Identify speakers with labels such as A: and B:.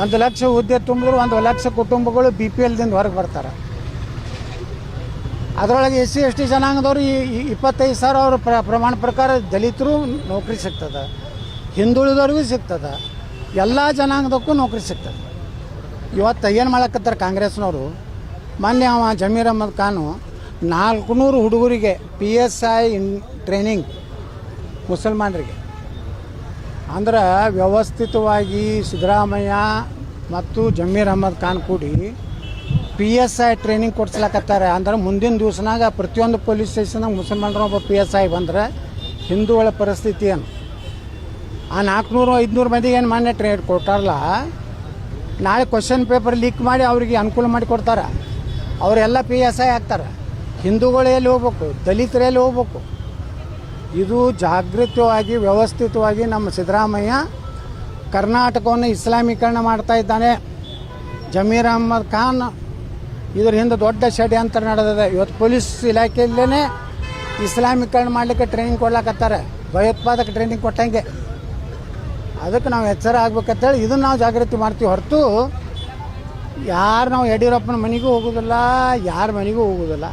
A: 1 ಲಕ್ಷ ಹುದ್ದೆ ತುಂಬಿದ್ರು 1 ಲಕ್ಷ ಕುಟುಂಬಗಳು BPL ದಿಂದ ಹೊರಗೆ ಬರ್ತಾರೆ. ಅದರೊಳಗೆ SC ST ಜನಾಂಗದವರು 25,000 ಅವ್ರ ಪ್ರಮಾಣ ಪ್ರಕಾರ ದಲಿತರು ನೌಕರಿ ಸಿಗ್ತದೆ, ಹಿಂದುಳಿದವ್ರಿಗೂ ಸಿಗ್ತದೆ, ಎಲ್ಲ ಜನಾಂಗದಕ್ಕೂ ನೌಕರಿ ಸಿಗ್ತದೆ. ಇವತ್ತು ಏನು ಮಾಡಕತ್ತಾರೆ ಕಾಂಗ್ರೆಸ್ನವರು, ಮೊನ್ನೆ ಜಮೀರ್ ಅಹ್ಮದ್ ಖಾನು 400 ಹುಡುಗರಿಗೆ PSI ಟ್ರೈನಿಂಗ್ ಮುಸಲ್ಮಾನರಿಗೆ ಅಂದ್ರೆ ವ್ಯವಸ್ಥಿತವಾಗಿ ಸಿದ್ದರಾಮಯ್ಯ ಮತ್ತು ಜಮೀರ್ ಅಹ್ಮದ್ ಖಾನ್ ಕೂಡಿ PSI ಟ್ರೈನಿಂಗ್ ಕೊಡ್ಸ್ಲಕತ್ತಾರೆ. ಅಂದ್ರೆ ಮುಂದಿನ ದಿವಸನಾಗ ಪ್ರತಿಯೊಂದು ಪೊಲೀಸ್ ಸ್ಟೇಷನ್ನಾಗ ಮುಸಲ್ಮಾನರು ಒಬ್ಬ PSI ಬಂದರೆ ಹಿಂದೂಗಳ ಪರಿಸ್ಥಿತಿ ಏನು? ಆ 400-500 ಮಂದಿಗೆ ಏನು ಮಾನ್ಯ ಟ್ರೈನ್ ಕೊಟ್ಟಾರಲ್ಲ, ನಾಳೆ ಕ್ವಶನ್ ಪೇಪರ್ ಲೀಕ್ ಮಾಡಿ ಅವರಿಗೆ ಅನುಕೂಲ ಮಾಡಿ ಕೊಡ್ತಾರೆ. ಅವರೆಲ್ಲ PSI ಆಗ್ತಾರೆ. ಹಿಂದೂಗಳು ಎಲ್ಲಿ ಹೋಗ್ಬೇಕು, ದಲಿತರು ಎಲ್ಲಿ ಹೋಗ್ಬೇಕು? ಇದು ಜಾಗೃತವಾಗಿ ವ್ಯವಸ್ಥಿತವಾಗಿ ನಮ್ಮ ಸಿದ್ದರಾಮಯ್ಯ ಕರ್ನಾಟಕವನ್ನು ಇಸ್ಲಾಮೀಕರಣ ಮಾಡ್ತಾ ಇದ್ದಾನೆ. ಜಮೀರ್ ಅಹ್ಮದ್ ಖಾನ್ ಇದ್ರ ಹಿಂದೆ ದೊಡ್ಡ ಷಡ್ಯಂತ್ರ ನಡೆದಿದೆ. ಇವತ್ತು ಪೊಲೀಸ್ ಇಲಾಖೆಯಲ್ಲೇ ಇಸ್ಲಾಮೀಕರಣ ಮಾಡಲಿಕ್ಕೆ ಟ್ರೈನಿಂಗ್ ಕೊಡ್ಲಾಕತ್ತಾರೆ, ಭಯೋತ್ಪಾದಕ ಟ್ರೈನಿಂಗ್ ಕೊಟ್ಟಂಗೆ. ಅದಕ್ಕೆ ನಾವು ಎಚ್ಚರ ಆಗ್ಬೇಕಂತೇಳಿ ಇದನ್ನು ನಾವು ಜಾಗೃತಿ ಮಾಡ್ತೀವಿ ಹೊರತು ನಾವು ಯಡಿಯೂರಪ್ಪನ ಮನೆಗೂ ಹೋಗೋದಿಲ್ಲ, ಯಾರ ಮನೆಗೂ ಹೋಗೋದಿಲ್ಲ.